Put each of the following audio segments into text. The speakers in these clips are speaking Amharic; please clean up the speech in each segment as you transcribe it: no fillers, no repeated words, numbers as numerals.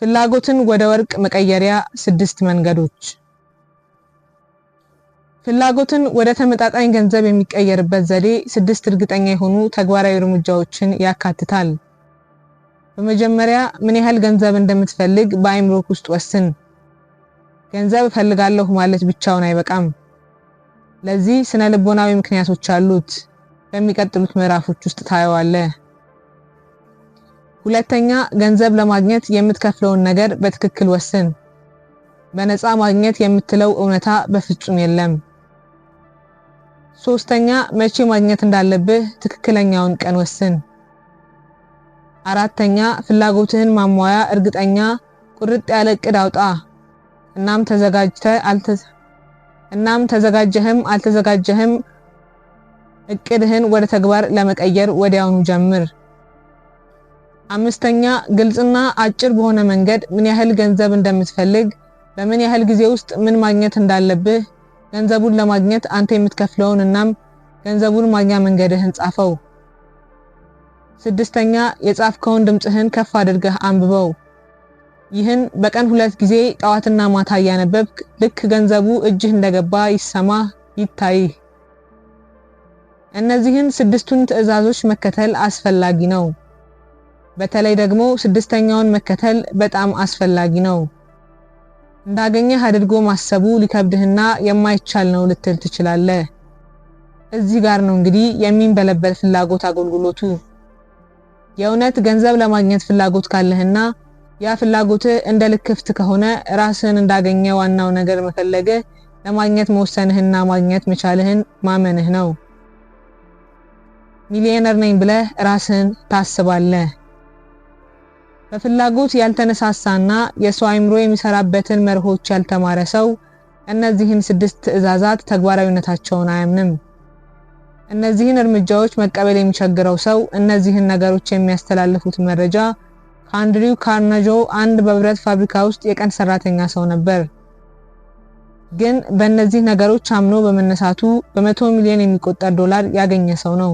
ፍላጎትን ወደ ወርቅ መቀየሪያ 6 መንገዶች። ፍላጎትን ወደ ተመጣጣኝ ገንዘብ የሚቀየርበት ዘዴ 6 እርግጠኛ የሆኑ ተግባራዊ እርምጃዎችን ያካትታል። በመጀመሪያ ምን ያህል ገንዘብ እንደምትፈልግ በአይምሮክ ውስጥ ወስን። ገንዘብ እፈልጋለሁ ማለት ብቻውን አይበቃም። ለዚህ ስነ ልቦናዊ ምክንያቶች አሉት። በሚቀጥሉት ምዕራፎች ውስጥ ታየዋለህ። ሁለተኛ ገንዘብ ለማግኘት የምትከፍለውን ነገር በትክክል ወስን። በነፃ ማግኘት የምትለው እውነታ በፍጹም የለም። ሶስተኛ መቼ ማግኘት እንዳለብህ ትክክለኛውን ቀን ወስን። አራተኛ ፍላጎትህን ማሟያ እርግጠኛ ቁርጥ ያለ እቅድ አውጣ። እናም ተዘጋጀህም አልተዘጋጀህም እቅድህን ወደ ተግባር ለመቀየር ወዲያውኑ ጀምር። አምስተኛ ግልጽና አጭር በሆነ መንገድ ምን ያህል ገንዘብ እንደምትፈልግ፣ በምን ያህል ጊዜ ውስጥ ምን ማግኘት እንዳለብህ፣ ገንዘቡን ለማግኘት አንተ የምትከፍለውን እናም ገንዘቡን ማግኛ መንገድህን ጻፈው። ስድስተኛ የጻፍከውን ድምጽህን ከፍ አድርገህ አንብበው። ይህን በቀን 2 ጊዜ ጠዋትና ማታ ያነበብክ ልክ ገንዘቡ እጅህ እንደገባ ይሰማህ ይታይህ። እነዚህን 6ቱን ትዕዛዞች መከተል አስፈላጊ ነው። በተለይ ደግሞ 6ኛውን መከተል በጣም አስፈላጊ ነው። እንዳገኘህ አድርጎ ማሰቡ ሊከብድህና የማይቻል ነው ልትል ትችላለህ። እዚህ ጋር ነው እንግዲህ የሚንበለበል ፍላጎት አገልግሎቱ። የእውነት ገንዘብ ለማግኘት ፍላጎት ካለህና ያ ፍላጎትህ እንደ ልክፍት ከሆነ ራስህን እንዳገኘ ዋናው ነገር መፈለግህ ለማግኘት መወሰንህና ማግኘት መቻልህን ማመንህ ነው። ሚሊዮነር ነኝ ብለህ ራስህን ታስባለህ። በፍላጎት ያልተነሳሳና የሰው አይምሮ የሚሰራበትን መርሆች ያልተማረ ሰው እነዚህን 6 ትዕዛዛት ተግባራዊነታቸውን አያምንም። እነዚህን እርምጃዎች መቀበል የሚቸግረው ሰው እነዚህን ነገሮች የሚያስተላልፉት መረጃ ከአንድሪው ካርነጆ አንድ በብረት ፋብሪካ ውስጥ የቀን ሰራተኛ ሰው ነበር። ግን በእነዚህ ነገሮች አምኖ በመነሳቱ በ100 ሚሊዮን የሚቆጠር ዶላር ያገኘ ሰው ነው።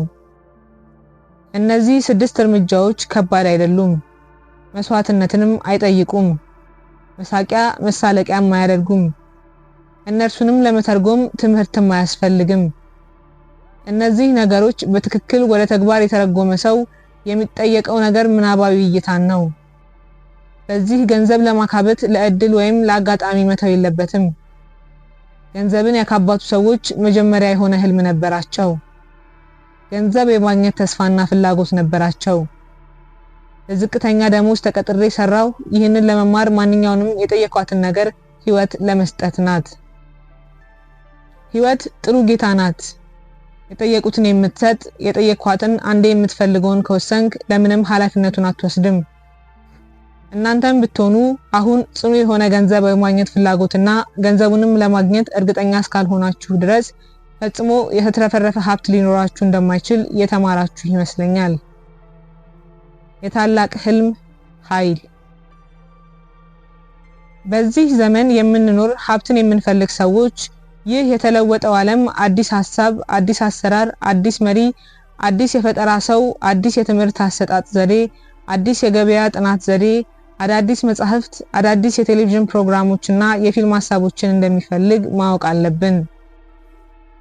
እነዚህ 6 እርምጃዎች ከባድ አይደሉም። መስዋዕትነትንም አይጠይቁም። መሳቂያ መሳለቂያም አያደርጉም። እነርሱንም ለመተርጎም ትምህርትም አያስፈልግም። እነዚህ ነገሮች በትክክል ወደ ተግባር የተረጎመ ሰው የሚጠየቀው ነገር ምናባዊ እይታን ነው። በዚህ ገንዘብ ለማካበት ለእድል ወይም ለአጋጣሚ መተው የለበትም። ገንዘብን ያካባቱ ሰዎች መጀመሪያ የሆነ ህልም ነበራቸው። ገንዘብ የማግኘት ተስፋና ፍላጎት ነበራቸው። ለዝቅተኛ ደሞዝ ተቀጥሬ ሰራው። ይህንን ለመማር ማንኛውንም የጠየኳትን ነገር ህይወት ለመስጠት ናት። ህይወት ጥሩ ጌታ ናት። የጠየቁትን የምትሰጥ፣ የጠየኳትን አንዴ የምትፈልገውን ከወሰንክ ለምንም ኃላፊነቱን አትወስድም። እናንተም ብትሆኑ አሁን ጽኑ የሆነ ገንዘብ የማግኘት ፍላጎትና ገንዘቡንም ለማግኘት እርግጠኛ እስካልሆናችሁ ድረስ ፈጽሞ የተትረፈረፈ ሀብት ሊኖራችሁ እንደማይችል የተማራችሁ ይመስለኛል። የታላቅ ህልም ኃይል። በዚህ ዘመን የምንኖር ሀብትን የምንፈልግ ሰዎች ይህ የተለወጠው ዓለም አዲስ ሐሳብ፣ አዲስ አሰራር፣ አዲስ መሪ፣ አዲስ የፈጠራ ሰው፣ አዲስ የትምህርት አሰጣጥ ዘዴ፣ አዲስ የገበያ ጥናት ዘዴ፣ አዳዲስ መጻሕፍት፣ አዳዲስ የቴሌቪዥን ፕሮግራሞችና የፊልም ሐሳቦችን እንደሚፈልግ ማወቅ አለብን።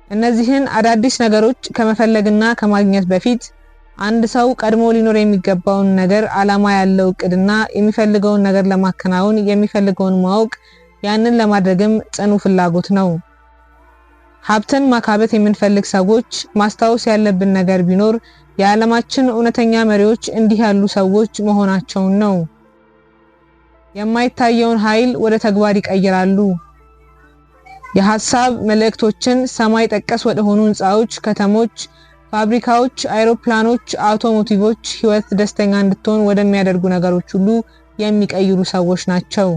እነዚህን አዳዲስ ነገሮች ከመፈለግና ከማግኘት በፊት አንድ ሰው ቀድሞ ሊኖር የሚገባውን ነገር ዓላማ ያለው እቅድና የሚፈልገውን ነገር ለማከናወን የሚፈልገውን ማወቅ፣ ያንን ለማድረግም ጽኑ ፍላጎት ነው። ሀብትን ማካበት የምንፈልግ ሰዎች ማስታወስ ያለብን ነገር ቢኖር የዓለማችን እውነተኛ መሪዎች እንዲህ ያሉ ሰዎች መሆናቸውን ነው። የማይታየውን ኃይል ወደ ተግባር ይቀይራሉ። የሐሳብ መልእክቶችን ሰማይ ጠቀስ ወደ ሆኑ ህንጻዎች፣ ከተሞች፣ ፋብሪካዎች፣ አይሮፕላኖች፣ አውቶሞቲቮች ህይወት ደስተኛ እንድትሆን ወደሚያደርጉ ነገሮች ሁሉ የሚቀይሩ ሰዎች ናቸው።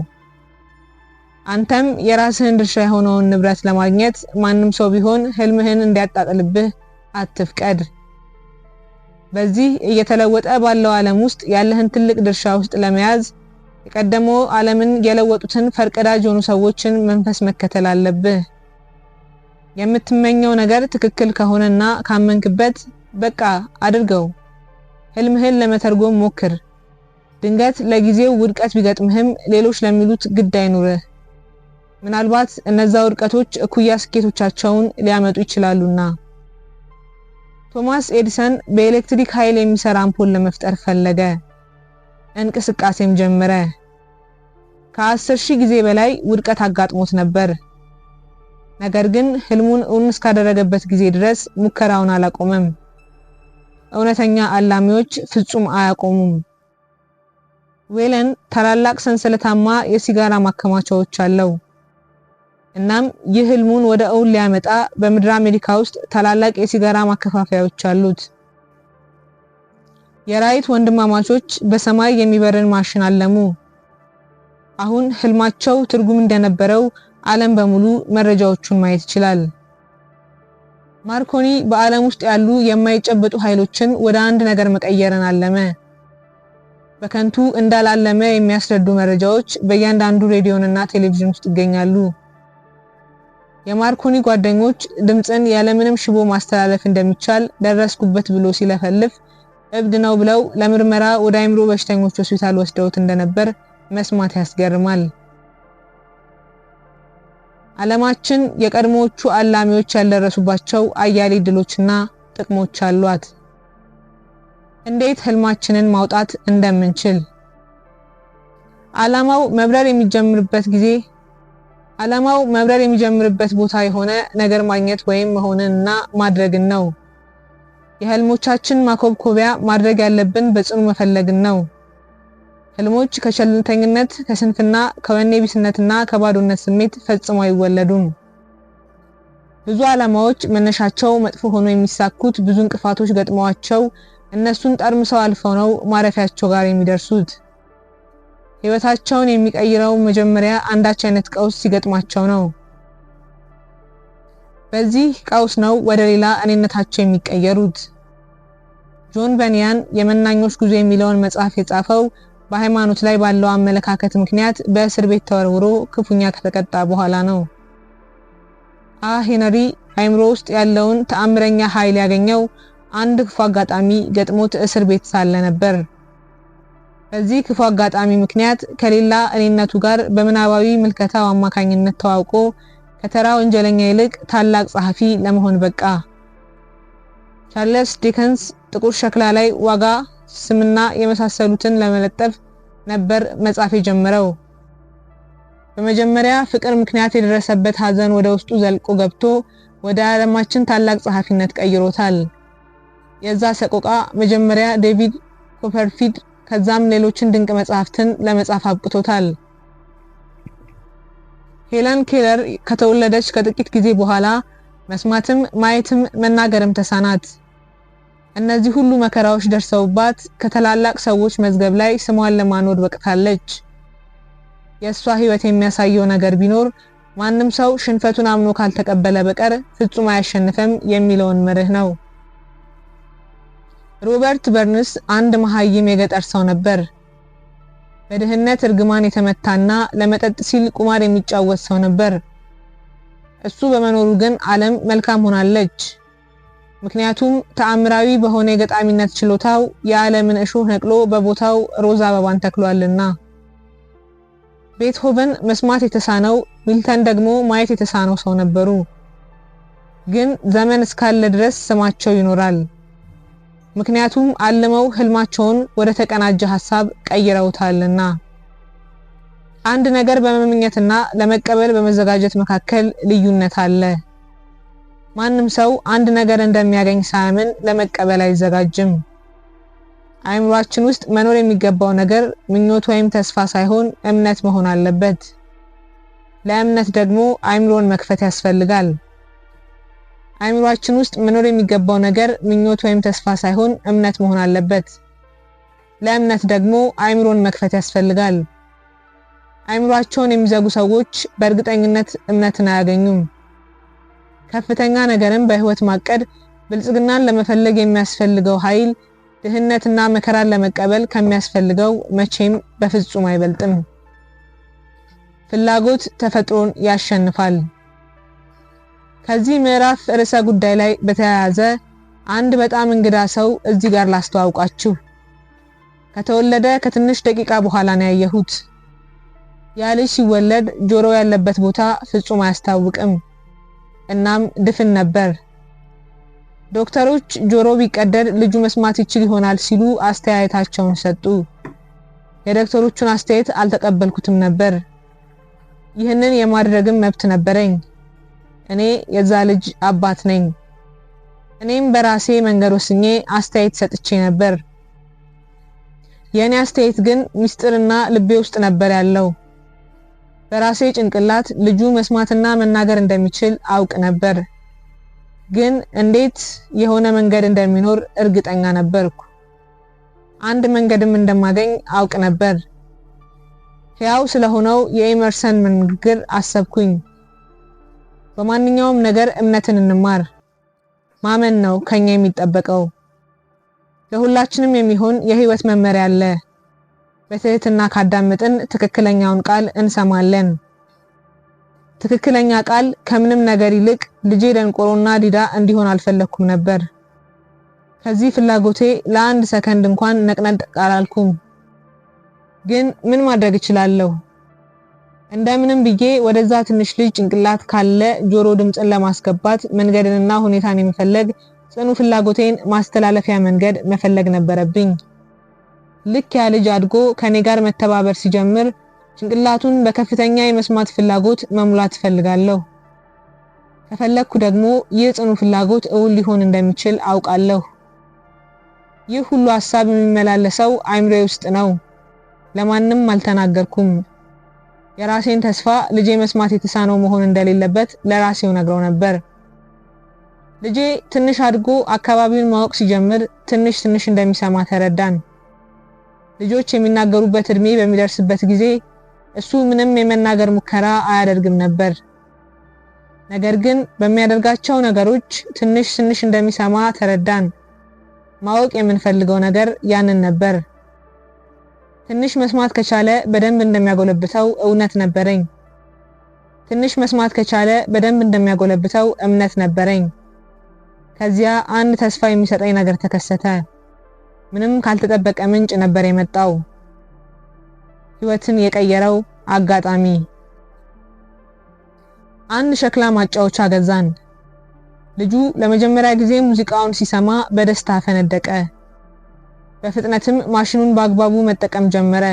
አንተም የራስህን ድርሻ የሆነውን ንብረት ለማግኘት ማንም ሰው ቢሆን ህልምህን እንዲያጣጥልብህ አትፍቀድ። በዚህ እየተለወጠ ባለው ዓለም ውስጥ ያለህን ትልቅ ድርሻ ውስጥ ለመያዝ የቀደመው ዓለምን የለወጡትን ፈርቀዳጅ የሆኑ ሰዎችን መንፈስ መከተል አለብህ። የምትመኘው ነገር ትክክል ከሆነና ካመንክበት በቃ አድርገው። ህልምህን ለመተርጎም ሞክር። ድንገት ለጊዜው ውድቀት ቢገጥምህም ሌሎች ለሚሉት ግድ አይኑርህ። ምናልባት እነዛ ውድቀቶች እኩያ ስኬቶቻቸውን ሊያመጡ ይችላሉና። ቶማስ ኤዲሰን በኤሌክትሪክ ኃይል የሚሰራ አምፖል ለመፍጠር ፈለገ። እንቅስቃሴም ጀመረ። ከ10,000 ጊዜ በላይ ውድቀት አጋጥሞት ነበር። ነገር ግን ህልሙን እውን እስካደረገበት ጊዜ ድረስ ሙከራውን አላቆመም። እውነተኛ አላሚዎች ፍጹም አያቆሙም። ዌለን ታላላቅ ሰንሰለታማ የሲጋራ ማከማቻዎች አለው። እናም ይህ ህልሙን ወደ እውን ሊያመጣ በምድር አሜሪካ ውስጥ ታላላቅ የሲጋራ ማከፋፈያዎች አሉት። የራይት ወንድማማቾች በሰማይ የሚበርን ማሽን አለሙ። አሁን ህልማቸው ትርጉም እንደነበረው ዓለም በሙሉ መረጃዎቹን ማየት ይችላል። ማርኮኒ በዓለም ውስጥ ያሉ የማይጨበጡ ኃይሎችን ወደ አንድ ነገር መቀየርን አለመ። በከንቱ እንዳላለመ የሚያስረዱ መረጃዎች በእያንዳንዱ ሬዲዮንና ቴሌቪዥን ውስጥ ይገኛሉ። የማርኮኒ ጓደኞች ድምጽን ያለምንም ሽቦ ማስተላለፍ እንደሚቻል ደረስኩበት ብሎ ሲለፈልፍ እብድ ነው ብለው ለምርመራ ወደ አእምሮ በሽተኞች ሆስፒታል ወስደውት እንደነበር መስማት ያስገርማል። ዓለማችን የቀድሞዎቹ አላሚዎች ያልደረሱባቸው አያሌ ድሎችና ጥቅሞች አሏት። እንዴት ህልማችንን ማውጣት እንደምንችል ዓላማው መብረር የሚጀምርበት ቦታ የሆነ ነገር ማግኘት ወይም መሆንንና ማድረግን ነው። የህልሞቻችን ማኮብኮቢያ ማድረግ ያለብን በጽኑ መፈለግን ነው። ህልሞች ከቸልተኝነት፣ ከስንፍና፣ ከወኔ ቢስነትና ከባዶነት ስሜት ፈጽሞ አይወለዱም። ብዙ ዓላማዎች መነሻቸው መጥፎ ሆኖ የሚሳኩት ብዙ እንቅፋቶች ገጥመዋቸው እነሱን ጠርምሰው አልፈው ነው ማረፊያቸው ጋር የሚደርሱት። ህይወታቸውን የሚቀይረው መጀመሪያ አንዳች አይነት ቀውስ ሲገጥማቸው ነው። በዚህ ቀውስ ነው ወደ ሌላ እኔነታቸው የሚቀየሩት። ጆን በኒያን የመናኞች ጉዞ የሚለውን መጽሐፍ የጻፈው በሃይማኖት ላይ ባለው አመለካከት ምክንያት በእስር ቤት ተወርውሮ ክፉኛ ከተቀጣ በኋላ ነው። ሄነሪ አእምሮ ውስጥ ያለውን ተአምረኛ ኃይል ያገኘው አንድ ክፉ አጋጣሚ ገጥሞት እስር ቤት ሳለ ነበር። በዚህ ክፉ አጋጣሚ ምክንያት ከሌላ እኔነቱ ጋር በምናባዊ ምልከታው አማካኝነት ተዋውቆ ከተራ ወንጀለኛ ይልቅ ታላቅ ጸሐፊ ለመሆን በቃ። ቻርልስ ዲከንስ ጥቁር ሸክላ ላይ ዋጋ፣ ስምና የመሳሰሉትን ለመለጠፍ ነበር መጻፍ የጀመረው። በመጀመሪያ ፍቅር ምክንያት የደረሰበት ሐዘን ወደ ውስጡ ዘልቆ ገብቶ ወደ ዓለማችን ታላቅ ጸሐፊነት ቀይሮታል። የዛ ሰቆቃ መጀመሪያ ዴቪድ ኮፐርፊልድ ከዛም ሌሎችን ድንቅ መጽሐፍትን ለመጻፍ አብቅቶታል። ሄለን ኬለር ከተወለደች ከጥቂት ጊዜ በኋላ መስማትም ማየትም መናገርም ተሳናት። እነዚህ ሁሉ መከራዎች ደርሰውባት ከታላላቅ ሰዎች መዝገብ ላይ ስሟን ለማኖር በቅታለች። የሷ ህይወት የሚያሳየው ነገር ቢኖር ማንም ሰው ሽንፈቱን አምኖ ካልተቀበለ በቀር ፍጹም አያሸንፈም የሚለውን መርህ ነው። ሮበርት በርንስ አንድ መሃይም የገጠር ሰው ነበር። በድህነት እርግማን የተመታና ለመጠጥ ሲል ቁማር የሚጫወት ሰው ነበር። እሱ በመኖሩ ግን ዓለም መልካም ሆናለች። ምክንያቱም ተአምራዊ በሆነ የገጣሚነት ችሎታው የዓለምን እሾህ ነቅሎ በቦታው ሮዝ አበባን ተክሏልና። ቤትሆቨን መስማት የተሳነው፣ ሚልተን ደግሞ ማየት የተሳነው ሰው ነበሩ። ግን ዘመን እስካለ ድረስ ስማቸው ይኖራል። ምክንያቱም አልመው ህልማቸውን ወደ ተቀናጀ ሐሳብ ቀይረውታልና። አንድ ነገር በመመኘትና ለመቀበል በመዘጋጀት መካከል ልዩነት አለ። ማንም ሰው አንድ ነገር እንደሚያገኝ ሳያምን ለመቀበል አይዘጋጅም። አእምሯችን ውስጥ መኖር የሚገባው ነገር ምኞት ወይም ተስፋ ሳይሆን እምነት መሆን አለበት። ለእምነት ደግሞ አእምሮን መክፈት ያስፈልጋል። አእምሯችን ውስጥ መኖር የሚገባው ነገር ምኞት ወይም ተስፋ ሳይሆን እምነት መሆን አለበት። ለእምነት ደግሞ አእምሮን መክፈት ያስፈልጋል። አእምሯቸውን የሚዘጉ ሰዎች በእርግጠኝነት እምነትን አያገኙም። ከፍተኛ ነገርን በህይወት ማቀድ ብልጽግናን ለመፈለግ የሚያስፈልገው ኃይል ድህነትና መከራን ለመቀበል ከሚያስፈልገው መቼም በፍጹም አይበልጥም። ፍላጎት ተፈጥሮን ያሸንፋል። ከዚህ ምዕራፍ ርዕሰ ጉዳይ ላይ በተያያዘ አንድ በጣም እንግዳ ሰው እዚህ ጋር ላስተዋውቃችሁ። ከተወለደ ከትንሽ ደቂቃ በኋላ ነው ያየሁት። ያ ልጅ ሲወለድ ጆሮ ያለበት ቦታ ፍጹም አያስታውቅም። እናም ድፍን ነበር። ዶክተሮች ጆሮ ቢቀደድ ልጁ መስማት ይችል ይሆናል ሲሉ አስተያየታቸውን ሰጡ። የዶክተሮቹን አስተያየት አልተቀበልኩትም ነበር። ይህንን የማድረግም መብት ነበረኝ። እኔ የዛ ልጅ አባት ነኝ። እኔም በራሴ መንገድ ወስኜ አስተያየት ሰጥቼ ነበር። የኔ አስተያየት ግን ሚስጥርና ልቤ ውስጥ ነበር ያለው። በራሴ ጭንቅላት ልጁ መስማትና መናገር እንደሚችል አውቅ ነበር። ግን እንዴት የሆነ መንገድ እንደሚኖር እርግጠኛ ነበርኩ። አንድ መንገድም እንደማገኝ አውቅ ነበር። ሕያው ስለሆነው የኤመርሰን ንግግር አሰብኩኝ። በማንኛውም ነገር እምነትን እንማር። ማመን ነው ከኛ የሚጠበቀው። ለሁላችንም የሚሆን የህይወት መመሪያ አለ። በትህትና ካዳመጥን ትክክለኛውን ቃል እንሰማለን። ትክክለኛ ቃል ከምንም ነገር ይልቅ ልጄ ደንቆሮና ዲዳ እንዲሆን አልፈለኩም ነበር። ከዚህ ፍላጎቴ ለአንድ ሰከንድ እንኳን ነቅነቅ አላልኩም። ግን ምን ማድረግ እችላለሁ? እንደምንም ብዬ ወደዛ ትንሽ ልጅ ጭንቅላት ካለ ጆሮ ድምጽን ለማስገባት መንገድንና ሁኔታን የሚፈልግ ጽኑ ፍላጎቴን ማስተላለፊያ መንገድ መፈለግ ነበረብኝ። ልክ ያ ልጅ አድጎ ከኔ ጋር መተባበር ሲጀምር ጭንቅላቱን በከፍተኛ የመስማት ፍላጎት መሙላት ፈልጋለሁ። ከፈለኩ ደግሞ ይህ ጽኑ ፍላጎት እውን ሊሆን እንደሚችል አውቃለሁ። ይህ ሁሉ ሐሳብ የሚመላለሰው አይምሮዬ ውስጥ ነው። ለማንም አልተናገርኩም። የራሴን ተስፋ ልጄ መስማት የተሳነው መሆን እንደሌለበት ለራሴው ነግረው ነበር። ልጄ ትንሽ አድጎ አካባቢውን ማወቅ ሲጀምር ትንሽ እንደሚሰማ ተረዳን። ልጆች የሚናገሩበት እድሜ በሚደርስበት ጊዜ እሱ ምንም የመናገር ሙከራ አያደርግም ነበር። ነገር ግን በሚያደርጋቸው ነገሮች ትንሽ እንደሚሰማ ተረዳን። ማወቅ የምንፈልገው ነገር ያንን ነበር። ትንሽ መስማት ከቻለ በደንብ እንደሚያጎለብተው እውነት ነበረኝ። ትንሽ መስማት ከቻለ በደንብ እንደሚያጎለብተው እምነት ነበረኝ። ከዚያ አንድ ተስፋ የሚሰጠኝ ነገር ተከሰተ። ምንም ካልተጠበቀ ምንጭ ነበር የመጣው። ህይወትን የቀየረው አጋጣሚ። አንድ ሸክላ ማጫወቻ ገዛን። ልጁ ለመጀመሪያ ጊዜ ሙዚቃውን ሲሰማ በደስታ ፈነደቀ። በፍጥነትም ማሽኑን በአግባቡ መጠቀም ጀመረ።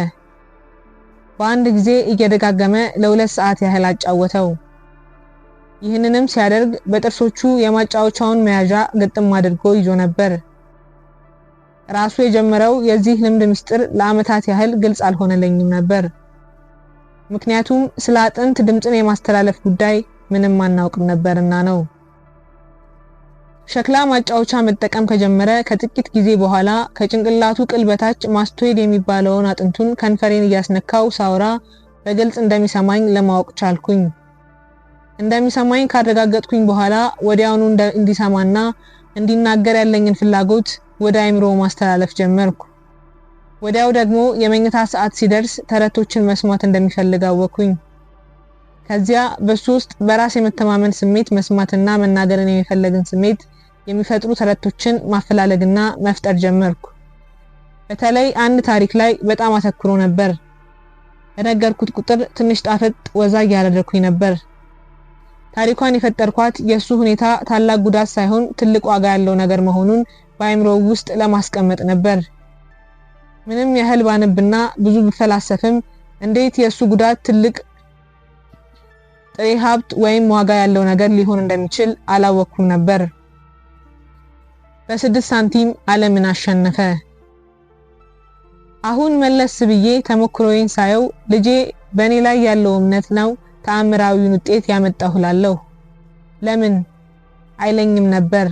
በአንድ ጊዜ እየደጋገመ ለ2 ሰዓት ያህል አጫወተው። ይህንንም ሲያደርግ በጥርሶቹ የማጫወቻውን መያዣ ግጥም አድርጎ ይዞ ነበር። ራሱ የጀመረው የዚህ ልምድ ምስጢር ለዓመታት ያህል ግልጽ አልሆነልኝም ነበር። ምክንያቱም ስለ አጥንት ድምጽን የማስተላለፍ ጉዳይ ምንም አናውቅም ነበርና ነው። ሸክላ ማጫወቻ መጠቀም ከጀመረ ከጥቂት ጊዜ በኋላ ከጭንቅላቱ ቅል በታች ማስቶይድ የሚባለውን አጥንቱን ከንፈሬን እያስነካው ሳውራ በግልጽ እንደሚሰማኝ ለማወቅ ቻልኩኝ። እንደሚሰማኝ ካረጋገጥኩኝ በኋላ ወዲያውኑ እንዲሰማና እንዲናገር ያለኝን ፍላጎት ወደ አይምሮ ማስተላለፍ ጀመርኩ። ወዲያው ደግሞ የመኝታ ሰዓት ሲደርስ ተረቶችን መስማት እንደሚፈልግ አወኩኝ። ከዚያ በሱ ውስጥ በራስ የመተማመን ስሜት መስማትና መናገርን የሚፈልግን ስሜት የሚፈጥሩ ተረቶችን ማፈላለግና መፍጠር ጀመርኩ። በተለይ አንድ ታሪክ ላይ በጣም አተኩሮ ነበር። የነገርኩት ቁጥር ትንሽ ጣፈጥ ወዛ ያደረኩኝ ነበር። ታሪኳን የፈጠርኳት የሱ ሁኔታ ታላቅ ጉዳት ሳይሆን ትልቅ ዋጋ ያለው ነገር መሆኑን በአይምሮው ውስጥ ለማስቀመጥ ነበር። ምንም ያህል ባነብና ብዙ ብፈላሰፍም እንዴት የሱ ጉዳት ትልቅ ጥሬ ሀብት ወይም ዋጋ ያለው ነገር ሊሆን እንደሚችል አላወኩም ነበር። በ6 ሳንቲም ዓለምን አሸነፈ። አሁን መለስ ብዬ ተሞክሮዬን ሳየው ልጄ በእኔ ላይ ያለው እምነት ነው ተአምራዊውን ውጤት ያመጣሁላለሁ። ለምን አይለኝም ነበር።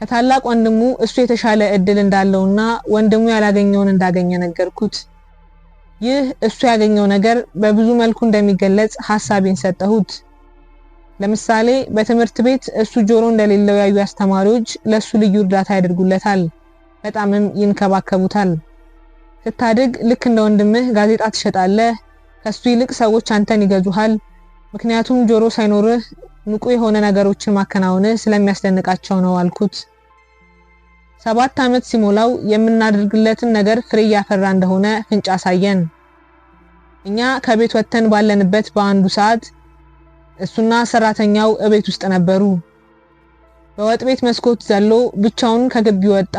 ከታላቅ ወንድሙ እሱ የተሻለ እድል እንዳለውና ወንድሙ ያላገኘውን እንዳገኘ ነገርኩት። ይህ እሱ ያገኘው ነገር በብዙ መልኩ እንደሚገለጽ ሐሳቤን ሰጠሁት። ለምሳሌ በትምህርት ቤት እሱ ጆሮ እንደሌለው ያዩ አስተማሪዎች ለሱ ልዩ እርዳታ ያደርጉለታል፣ በጣምም ይንከባከቡታል። ስታድግ ልክ እንደ ወንድምህ ጋዜጣ ትሸጣለህ፣ ከሱ ይልቅ ሰዎች አንተን ይገዙሃል፣ ምክንያቱም ጆሮ ሳይኖርህ ንቁ የሆነ ነገሮችን ማከናወንህ ስለሚያስደንቃቸው ነው አልኩት። 7 ዓመት ሲሞላው የምናደርግለትን ነገር ፍሬ ያፈራ እንደሆነ ፍንጭ አሳየን። እኛ ከቤት ወጥተን ባለንበት በአንዱ ሰዓት እሱና ሰራተኛው እቤት ውስጥ ነበሩ። በወጥ ቤት መስኮት ዘሎ ብቻውን ከግቢ ወጣ።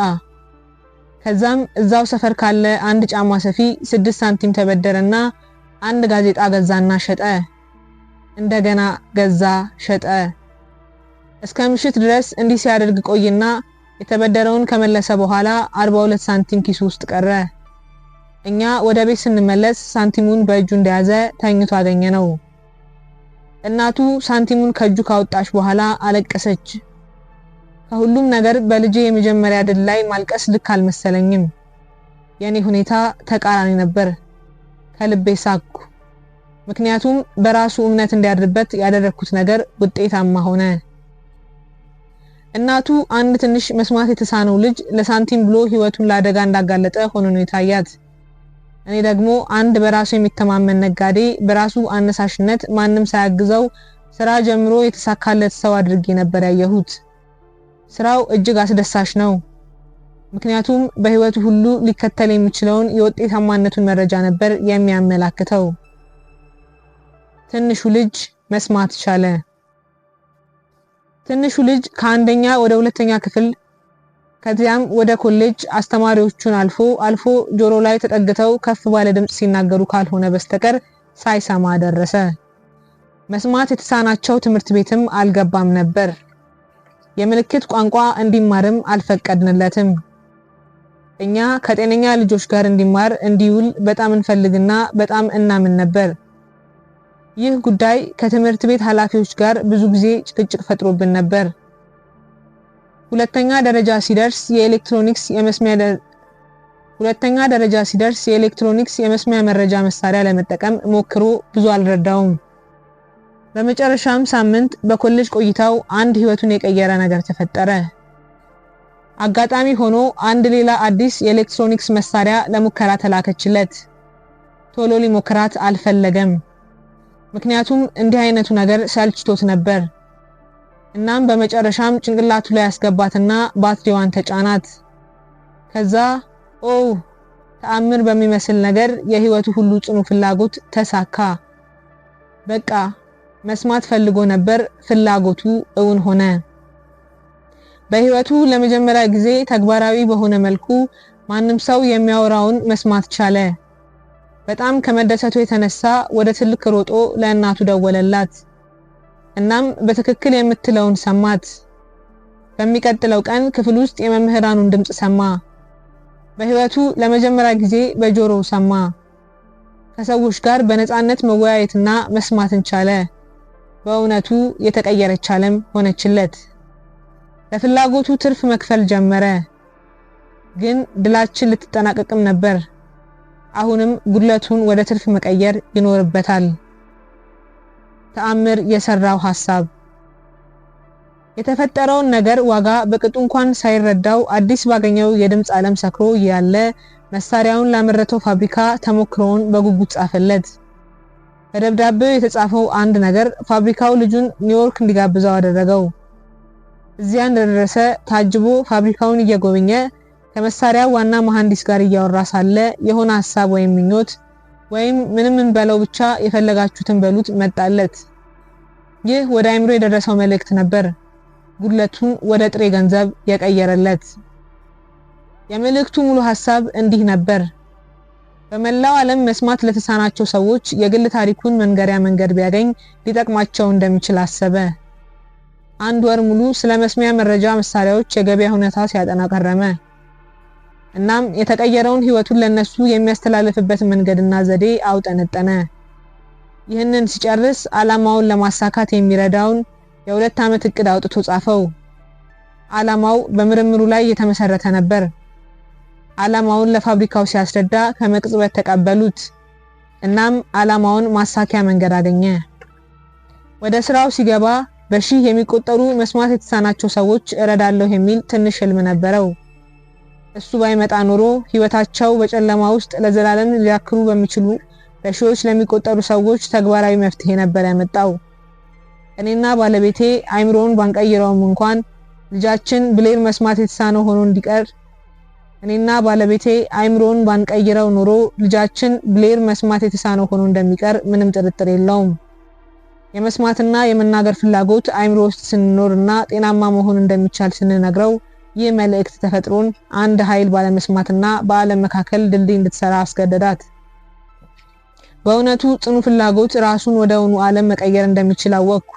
ከዛም እዛው ሰፈር ካለ አንድ ጫማ ሰፊ 6 ሳንቲም ተበደረና አንድ ጋዜጣ ገዛና ሸጠ። እንደገና ገዛ፣ ሸጠ። እስከ ምሽት ድረስ እንዲህ ሲያደርግ ቆይና የተበደረውን ከመለሰ በኋላ 42 ሳንቲም ኪሱ ውስጥ ቀረ። እኛ ወደ ቤት ስንመለስ ሳንቲሙን በእጁ እንደያዘ ተኝቶ አገኘነው። እናቱ ሳንቲሙን ከእጁ ካወጣች በኋላ አለቀሰች። ከሁሉም ነገር በልጄ የመጀመሪያ ድል ላይ ማልቀስ ልክ አልመሰለኝም። የኔ ሁኔታ ተቃራኒ ነበር። ከልቤ ሳቅኩ። ምክንያቱም በራሱ እምነት እንዲያድርበት ያደረኩት ነገር ውጤታማ ሆነ። እናቱ አንድ ትንሽ መስማት የተሳነው ልጅ ለሳንቲም ብሎ ህይወቱን ለአደጋ እንዳጋለጠ ሆኖ ነው የታያት። እኔ ደግሞ አንድ በራሱ የሚተማመን ነጋዴ በራሱ አነሳሽነት ማንም ሳያግዘው ስራ ጀምሮ የተሳካለት ሰው አድርጌ ነበር ያየሁት። ስራው እጅግ አስደሳች ነው። ምክንያቱም በህይወቱ ሁሉ ሊከተል የሚችለውን የውጤታማነቱን መረጃ ነበር የሚያመላክተው። ትንሹ ልጅ መስማት ቻለ። ትንሹ ልጅ ከአንደኛ ወደ ሁለተኛ ክፍል ከዚያም ወደ ኮሌጅ አስተማሪዎቹን አልፎ ጆሮ ላይ ተጠግተው ከፍ ባለ ድምጽ ሲናገሩ ካልሆነ በስተቀር ሳይሰማ ደረሰ። መስማት የተሳናቸው ትምህርት ቤትም አልገባም ነበር። የምልክት ቋንቋ እንዲማርም አልፈቀድንለትም። እኛ ከጤነኛ ልጆች ጋር እንዲማር እንዲውል በጣም እንፈልግና በጣም እናምን ነበር። ይህ ጉዳይ ከትምህርት ቤት ኃላፊዎች ጋር ብዙ ጊዜ ጭቅጭቅ ፈጥሮብን ነበር። ሁለተኛ ደረጃ ሲደርስ የኤሌክትሮኒክስ የመስሚያ መረጃ መሳሪያ ለመጠቀም ሞክሮ ብዙ አልረዳውም። በመጨረሻም ሳምንት በኮሌጅ ቆይታው አንድ ህይወቱን የቀየረ ነገር ተፈጠረ። አጋጣሚ ሆኖ አንድ ሌላ አዲስ የኤሌክትሮኒክስ መሳሪያ ለሙከራ ተላከችለት። ቶሎ ሊሞክራት አልፈለገም። ምክንያቱም እንዲህ አይነቱ ነገር ሰልችቶት ነበር። እናም በመጨረሻም ጭንቅላቱ ላይ ያስገባትና ባትሪዋን ተጫናት። ከዛ ተአምር በሚመስል ነገር የህይወቱ ሁሉ ጽኑ ፍላጎት ተሳካ። በቃ መስማት ፈልጎ ነበር፣ ፍላጎቱ እውን ሆነ። በህይወቱ ለመጀመሪያ ጊዜ ተግባራዊ በሆነ መልኩ ማንም ሰው የሚያወራውን መስማት ቻለ። በጣም ከመደሰቱ የተነሳ ወደ ትልቅ ሮጦ ለእናቱ ደወለላት። እናም በትክክል የምትለውን ሰማት። በሚቀጥለው ቀን ክፍል ውስጥ የመምህራኑን ድምጽ ሰማ። በህይወቱ ለመጀመሪያ ጊዜ በጆሮው ሰማ። ከሰዎች ጋር በነፃነት መወያየትና መስማትን ቻለ። በእውነቱ የተቀየረች ዓለም ሆነችለት። ለፍላጎቱ ትርፍ መክፈል ጀመረ። ግን ድላችን ልትጠናቀቅም ነበር። አሁንም ጉድለቱን ወደ ትርፍ መቀየር ይኖርበታል። ተአምር የሰራው ሐሳብ። የተፈጠረውን ነገር ዋጋ በቅጡ እንኳን ሳይረዳው አዲስ ባገኘው የድምጽ ዓለም ሰክሮ ያለ መሳሪያውን ላመረተው ፋብሪካ ተሞክሮውን በጉጉት ጻፈለት። በደብዳቤው የተጻፈው አንድ ነገር ፋብሪካው ልጁን ኒውዮርክ እንዲጋብዘው አደረገው። እዚያ እንደደረሰ ታጅቦ ፋብሪካውን እየጎበኘ ከመሳሪያው ዋና መሐንዲስ ጋር እያወራ ሳለ የሆነ ሐሳብ ወይም ምኞት ወይም ምንም እንበለው ብቻ የፈለጋችሁትን በሉት መጣለት። ይህ ወደ አይምሮ የደረሰው መልእክት ነበር፣ ጉድለቱን ወደ ጥሬ ገንዘብ የቀየረለት። የመልእክቱ ሙሉ ሐሳብ እንዲህ ነበር። በመላው ዓለም መስማት ለተሳናቸው ሰዎች የግል ታሪኩን መንገሪያ መንገድ ቢያገኝ ሊጠቅማቸው እንደሚችል አሰበ። አንድ ወር ሙሉ ስለ መስሚያ መረጃ መሳሪያዎች የገበያ ሁኔታ ሲያጠና ቀረመ። እናም የተቀየረውን ህይወቱን ለነሱ የሚያስተላልፍበት መንገድና ዘዴ አውጠነጠነ። ይህንን ሲጨርስ ዓላማውን ለማሳካት የሚረዳውን የ2 ዓመት እቅድ አውጥቶ ጻፈው። ዓላማው በምርምሩ ላይ የተመሰረተ ነበር። ዓላማውን ለፋብሪካው ሲያስረዳ ከመቅጽበት ተቀበሉት። እናም ዓላማውን ማሳኪያ መንገድ አገኘ። ወደ ስራው ሲገባ በሺህ የሚቆጠሩ መስማት የተሳናቸው ሰዎች እረዳለሁ የሚል ትንሽ ህልም ነበረው። እሱ ባይመጣ ኖሮ ህይወታቸው በጨለማ ውስጥ ለዘላለም ሊያክሩ በሚችሉ በሺዎች ለሚቆጠሩ ሰዎች ተግባራዊ መፍትሄ ነበር ያመጣው። እኔና ባለቤቴ አይምሮውን ባንቀይረውም እንኳን ልጃችን ብሌር መስማት የተሳነው ሆኖ እንዲቀር እኔና ባለቤቴ አይምሮን ባንቀይረው ኑሮ ልጃችን ብሌር መስማት የተሳነው ሆኖ እንደሚቀር ምንም ጥርጥር የለውም። የመስማትና የመናገር ፍላጎት አይምሮ ውስጥ ስንኖርና ጤናማ መሆን እንደሚቻል ስንነግረው ይህ መልእክት ተፈጥሮን አንድ ኃይል ባለመስማትና በዓለም መካከል ድልድይ እንድትሰራ አስገደዳት። በእውነቱ ጽኑ ፍላጎት ራሱን ወደውኑ ዓለም መቀየር እንደሚችል አወቅኩ።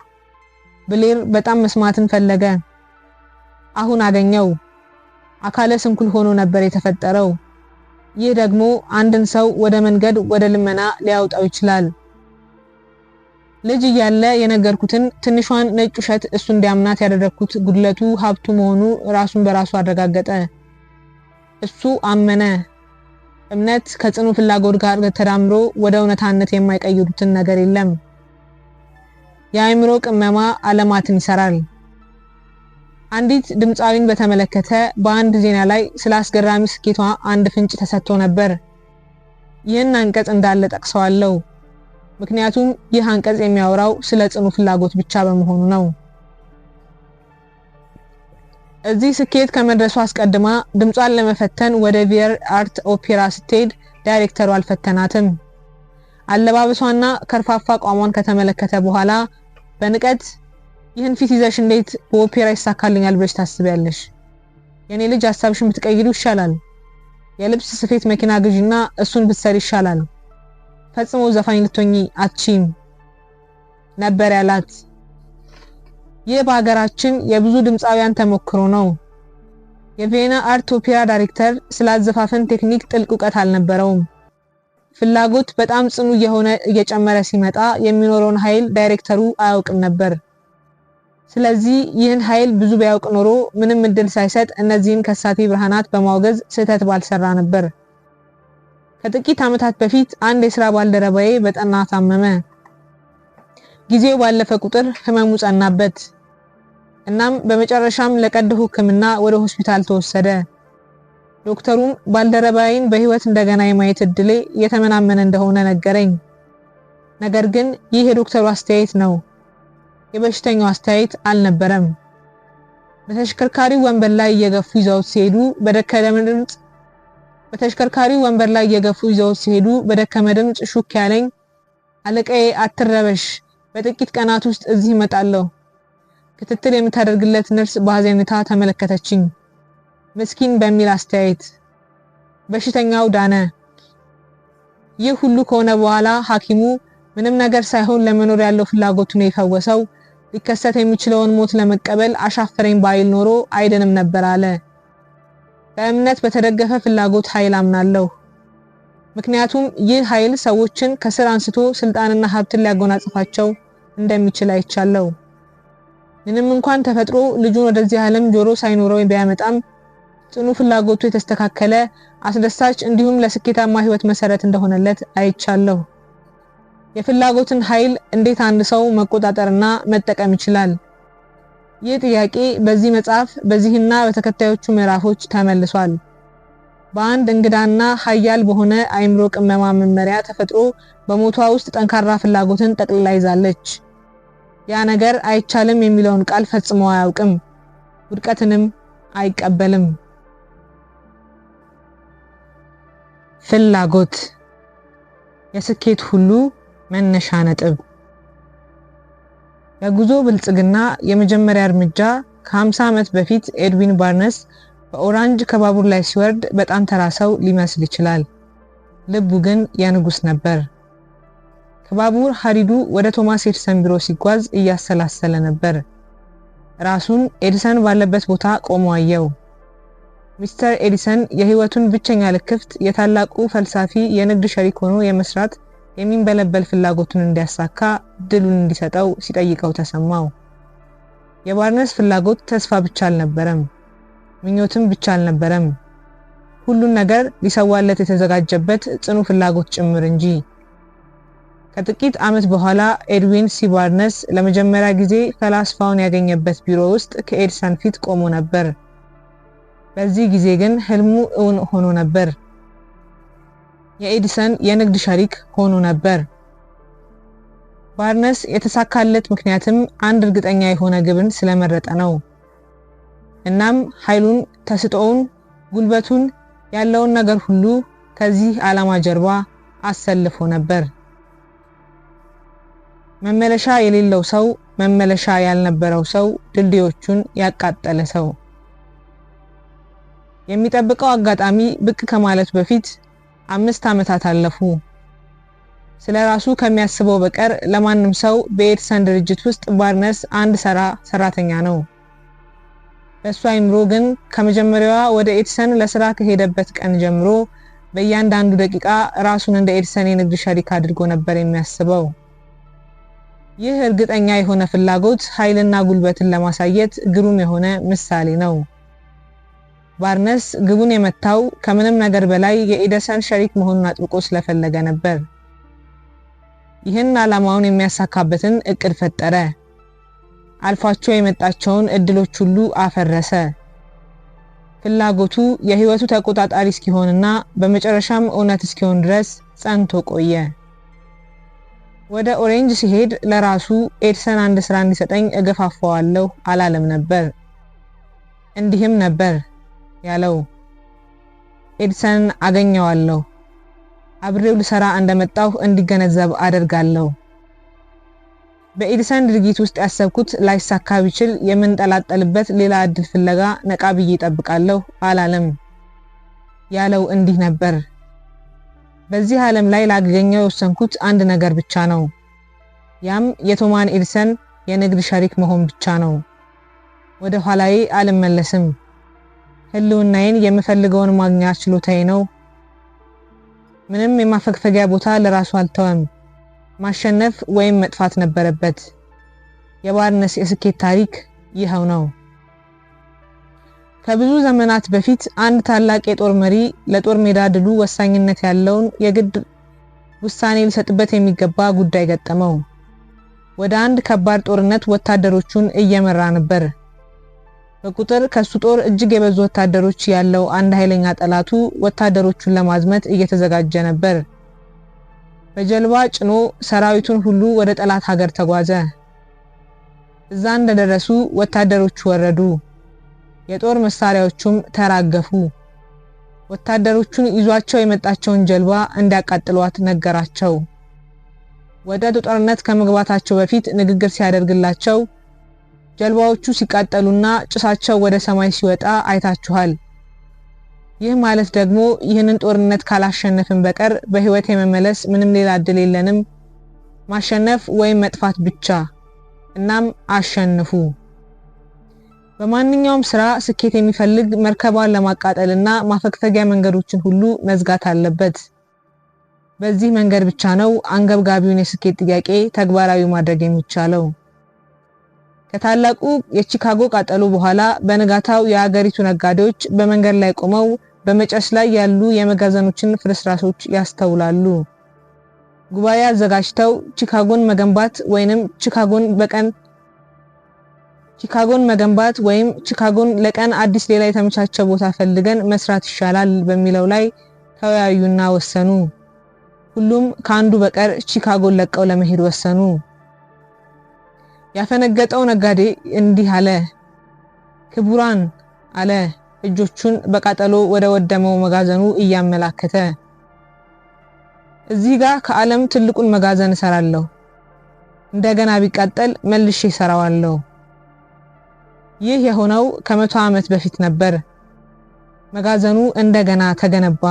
ብሌር በጣም መስማትን ፈለገ። አሁን አገኘው። አካለ ስንኩል ሆኖ ነበር የተፈጠረው። ይህ ደግሞ አንድን ሰው ወደ መንገድ ወደ ልመና ሊያወጣው ይችላል። ልጅ እያለ የነገርኩትን ትንሿን ነጭ ውሸት እሱ እንዲያምናት ያደረኩት ጉድለቱ ሀብቱ መሆኑ ራሱን በራሱ አረጋገጠ። እሱ አመነ። እምነት ከጽኑ ፍላጎት ጋር ተዳምሮ ወደ እውነታነት የማይቀይሩትን ነገር የለም። የአእምሮ ቅመማ ዓለማትን ይሰራል። አንዲት ድምፃዊን በተመለከተ በአንድ ዜና ላይ ስለ አስገራሚ ስኬቷ አንድ ፍንጭ ተሰጥቶ ነበር። ይህን አንቀጽ እንዳለ ጠቅሰዋለሁ። ምክንያቱም ይህ አንቀጽ የሚያወራው ስለ ጽኑ ፍላጎት ብቻ በመሆኑ ነው። እዚህ ስኬት ከመድረሷ አስቀድማ ድምጿን ለመፈተን ወደ ቪየር አርት ኦፔራ ስትሄድ ዳይሬክተሩ አልፈተናትም። አለባበሷና ከርፋፋ ቋሟን ከተመለከተ በኋላ በንቀት ይህን ፊት ይዘሽ እንዴት በኦፔራ ይሳካልኛል ብለሽ ታስቢያለሽ? የኔ ልጅ ሐሳብሽን ብትቀይሪው ይሻላል። የልብስ ስፌት መኪና ግዢና እሱን ብትሰሪ ይሻላል። ፈጽሞ ዘፋኝ ልትሆኚ አትችይም ነበር ያላት። ይህ በሀገራችን የብዙ ድምፃውያን ተሞክሮ ነው። የቪየና አርት ኦፔራ ዳይሬክተር ስላዘፋፈን ቴክኒክ ጥልቅ ዕውቀት አልነበረውም። ፍላጎት በጣም ጽኑ የሆነ እየጨመረ ሲመጣ የሚኖረውን ኃይል ዳይሬክተሩ አያውቅም ነበር። ስለዚህ ይህን ኃይል ብዙ ቢያውቅ ኖሮ ምንም እድል ሳይሰጥ እነዚህን ከሳቲ ብርሃናት በማውገዝ ስህተት ባልሰራ ነበር። ከጥቂት ዓመታት በፊት አንድ የሥራ ባልደረባዬ በጠና ታመመ። ጊዜው ባለፈ ቁጥር ህመሙ ጸናበት። እናም በመጨረሻም ለቀዶ ሕክምና ወደ ሆስፒታል ተወሰደ። ዶክተሩም ባልደረባዬን በህይወት እንደገና የማየት እድሌ የተመናመነ እንደሆነ ነገረኝ። ነገር ግን ይህ የዶክተሩ አስተያየት ነው፣ የበሽተኛው አስተያየት አልነበረም። በተሽከርካሪው ወንበር ላይ እየገፉ ይዘውት በደከመ ድምጽ ሹክ ያለኝ፣ አለቃዬ አትረበሽ፣ በጥቂት ቀናት ውስጥ እዚህ እመጣለሁ። ክትትል የምታደርግለት ነርስ በሐዘኔታ ተመለከተችኝ። ምስኪን በሚል አስተያየት። በሽተኛው ዳነ። ይህ ሁሉ ከሆነ በኋላ ሐኪሙ ምንም ነገር ሳይሆን ለመኖር ያለው ፍላጎቱ ነው የፈወሰው፣ ሊከሰት የሚችለውን ሞት ለመቀበል አሻፈረኝ ባይል ኖሮ አይደንም ነበር አለ። በእምነት በተደገፈ ፍላጎት ኃይል አምናለሁ። ምክንያቱም ይህ ኃይል ሰዎችን ከስር አንስቶ ስልጣንና ሀብትን ሊያጎናጽፋቸው እንደሚችል አይቻለው። ምንም እንኳን ተፈጥሮ ልጁን ወደዚህ ዓለም ጆሮ ሳይኖረው ቢያመጣም ጽኑ ፍላጎቱ የተስተካከለ አስደሳች እንዲሁም ለስኬታማ ህይወት መሰረት እንደሆነለት አይቻለሁ። የፍላጎትን ኃይል እንዴት አንድ ሰው መቆጣጠርና መጠቀም ይችላል? ይህ ጥያቄ በዚህ መጽሐፍ በዚህና በተከታዮቹ ምዕራፎች ተመልሷል። በአንድ እንግዳና ኃያል በሆነ አእምሮ ቅመማ መመሪያ ተፈጥሮ በሞቷ ውስጥ ጠንካራ ፍላጎትን ጠቅልላ ይዛለች። ያ ነገር አይቻልም የሚለውን ቃል ፈጽሞ አያውቅም፣ ውድቀትንም አይቀበልም። ፍላጎት የስኬት ሁሉ መነሻ ነጥብ። ለጉዞ ብልጽግና የመጀመሪያ እርምጃ ከ50 ዓመት በፊት ኤድዊን ባርነስ በኦራንጅ ከባቡር ላይ ሲወርድ በጣም ተራ ሰው ሊመስል ይችላል። ልቡ ግን የንጉስ ነበር። ከባቡር ሐዲዱ ወደ ቶማስ ኤዲሰን ቢሮ ሲጓዝ እያሰላሰለ ነበር። ራሱን ኤዲሰን ባለበት ቦታ ቆሞ አየው። ሚስተር ኤዲሰን የህይወቱን ብቸኛ ልክፍት የታላቁ ፈልሳፊ የንግድ ሸሪክ ሆኖ የመስራት የሚንበለበል ፍላጎቱን እንዲያሳካ ድሉን እንዲሰጠው ሲጠይቀው ተሰማው። የባርነስ ፍላጎት ተስፋ ብቻ አልነበረም፣ ምኞትም ብቻ አልነበረም፣ ሁሉን ነገር ሊሰዋለት የተዘጋጀበት ጽኑ ፍላጎት ጭምር እንጂ። ከጥቂት ዓመት በኋላ ኤድዊን ሲ ባርነስ ለመጀመሪያ ጊዜ ፈላስፋውን ያገኘበት ቢሮ ውስጥ ከኤዲሰን ፊት ቆሞ ነበር። በዚህ ጊዜ ግን ህልሙ እውን ሆኖ ነበር። የኤዲሰን የንግድ ሸሪክ ሆኖ ነበር። ባርነስ የተሳካለት ምክንያትም አንድ እርግጠኛ የሆነ ግብን ስለመረጠ ነው። እናም ኃይሉን፣ ተስጦውን፣ ጉልበቱን ያለውን ነገር ሁሉ ከዚህ ዓላማ ጀርባ አሰልፎ ነበር። መመለሻ የሌለው ሰው፣ መመለሻ ያልነበረው ሰው፣ ድልድዮቹን ያቃጠለ ሰው። የሚጠብቀው አጋጣሚ ብቅ ከማለት በፊት 5 ዓመታት አለፉ። ስለራሱ ከሚያስበው በቀር ለማንም ሰው በኤዲሰን ድርጅት ውስጥ ባርነስ አንድ ሰራተኛ ነው። በሱ አይምሮ ግን ከመጀመሪያዋ ወደ ኤዲሰን ለስራ ከሄደበት ቀን ጀምሮ በእያንዳንዱ ደቂቃ ራሱን እንደ ኤዲሰን የንግድ ሸሪክ አድርጎ ነበር የሚያስበው። ይህ እርግጠኛ የሆነ ፍላጎት ኃይልና ጉልበትን ለማሳየት ግሩም የሆነ ምሳሌ ነው። ባርነስ ግቡን የመታው ከምንም ነገር በላይ የኤዲሰን ሸሪክ መሆኑን አጥብቆ ስለፈለገ ነበር። ይህን ዓላማውን የሚያሳካበትን እቅድ ፈጠረ። አልፏቸው የመጣቸውን እድሎች ሁሉ አፈረሰ። ፍላጎቱ የህይወቱ ተቆጣጣሪ እስኪሆንና በመጨረሻም እውነት እስኪሆን ድረስ ጸንቶ ቆየ። ወደ ኦሬንጅ ሲሄድ ለራሱ ኤዲሰን አንድ ስራ እንዲሰጠኝ እገፋፋዋለሁ አላለም ነበር። እንዲህም ነበር ያለው፣ ኤዲሰን አገኘዋለሁ፣ አብሬው ልሰራ እንደመጣሁ እንዲገነዘብ አደርጋለሁ። በኤዲሰን ድርጊት ውስጥ ያሰብኩት ላይሳካ ቢችል የምንጠላጠልበት ሌላ እድል ፍለጋ ነቃ ብዬ እጠብቃለሁ አላለም። ያለው እንዲህ ነበር፣ በዚህ ዓለም ላይ ላገኘው የወሰንኩት አንድ ነገር ብቻ ነው። ያም የቶማስ ኤዲሰን የንግድ ሸሪክ መሆን ብቻ ነው። ወደ ኋላዬ አልመለስም። ህልውናዬን የምፈልገውን ማግኛ ችሎታዬ ነው። ምንም የማፈግፈጊያ ቦታ ለራሱ አልተወም። ማሸነፍ ወይም መጥፋት ነበረበት። የባርነስ የስኬት ታሪክ ይኸው ነው። ከብዙ ዘመናት በፊት አንድ ታላቅ የጦር መሪ ለጦር ሜዳ ድሉ ወሳኝነት ያለውን የግድ ውሳኔ ሊሰጥበት የሚገባ ጉዳይ ገጠመው። ወደ አንድ ከባድ ጦርነት ወታደሮቹን እየመራ ነበር። በቁጥር ከሱ ጦር እጅግ የበዙ ወታደሮች ያለው አንድ ኃይለኛ ጠላቱ ወታደሮቹን ለማዝመት እየተዘጋጀ ነበር። በጀልባ ጭኖ ሰራዊቱን ሁሉ ወደ ጠላት ሀገር ተጓዘ። እዛ እንደደረሱ ወታደሮቹ ወረዱ። የጦር መሳሪያዎቹም ተራገፉ። ወታደሮቹን ይዟቸው የመጣቸውን ጀልባ እንዲያቃጥሏት ነገራቸው። ወደ ጦርነት ከመግባታቸው በፊት ንግግር ሲያደርግላቸው ጀልባዎቹ ሲቃጠሉና ጭሳቸው ወደ ሰማይ ሲወጣ አይታችኋል። ይህ ማለት ደግሞ ይህንን ጦርነት ካላሸነፍን በቀር በህይወት የመመለስ ምንም ሌላ እድል የለንም። ማሸነፍ ወይም መጥፋት ብቻ። እናም አሸንፉ። በማንኛውም ስራ ስኬት የሚፈልግ መርከቧን ለማቃጠልና ማፈግፈጊያ መንገዶችን ሁሉ መዝጋት አለበት። በዚህ መንገድ ብቻ ነው አንገብጋቢውን የስኬት ጥያቄ ተግባራዊ ማድረግ የሚቻለው። ከታላቁ የቺካጎ ቃጠሎ በኋላ በነጋታው የአገሪቱ ነጋዴዎች በመንገድ ላይ ቆመው በመጨስ ላይ ያሉ የመጋዘኖችን ፍርስራሾች ያስተውላሉ። ጉባኤ አዘጋጅተው ቺካጎን መገንባት ወይም ቺካጎን ለቀን አዲስ ሌላ የተመቻቸ ቦታ ፈልገን መስራት ይሻላል በሚለው ላይ ተወያዩና ወሰኑ። ሁሉም ካንዱ በቀር ቺካጎን ለቀው ለመሄድ ወሰኑ። ያፈነገጠው ነጋዴ እንዲህ አለ፣ ክቡራን አለ፣ እጆቹን በቃጠሎ ወደ ወደመው መጋዘኑ እያመላከተ። እዚህ ጋር ከዓለም ትልቁን መጋዘን እሰራለሁ። እንደገና ቢቃጠል መልሼ እሰራዋለሁ። ይህ የሆነው ከ100 ዓመት በፊት ነበር። መጋዘኑ እንደገና ተገነባ።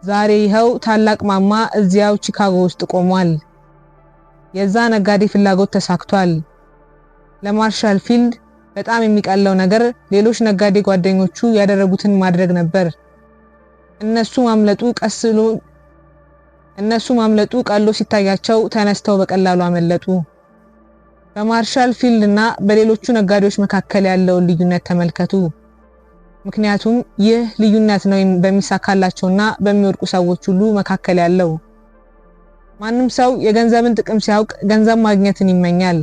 ዛሬ ይኸው ታላቅ ማማ እዚያው ቺካጎ ውስጥ ቆሟል። የዛ ነጋዴ ፍላጎት ተሳክቷል። ለማርሻል ፊልድ በጣም የሚቀለው ነገር ሌሎች ነጋዴ ጓደኞቹ ያደረጉትን ማድረግ ነበር። እነሱ ማምለጡ ቀሎ ሲታያቸው ተነስተው በቀላሉ አመለጡ። በማርሻል ፊልድ እና በሌሎቹ ነጋዴዎች መካከል ያለውን ልዩነት ተመልከቱ። ምክንያቱም ይህ ልዩነት ነው በሚሳካላቸውና በሚወድቁ ሰዎች ሁሉ መካከል ያለው። ማንም ሰው የገንዘብን ጥቅም ሲያውቅ ገንዘብ ማግኘትን ይመኛል።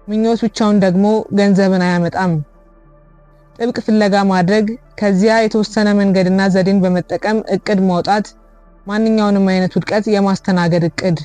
ምኞት ብቻውን ደግሞ ገንዘብን አያመጣም። ጥብቅ ፍለጋ ማድረግ፣ ከዚያ የተወሰነ መንገድና ዘዴን በመጠቀም እቅድ ማውጣት፣ ማንኛውንም አይነት ውድቀት የማስተናገድ እቅድ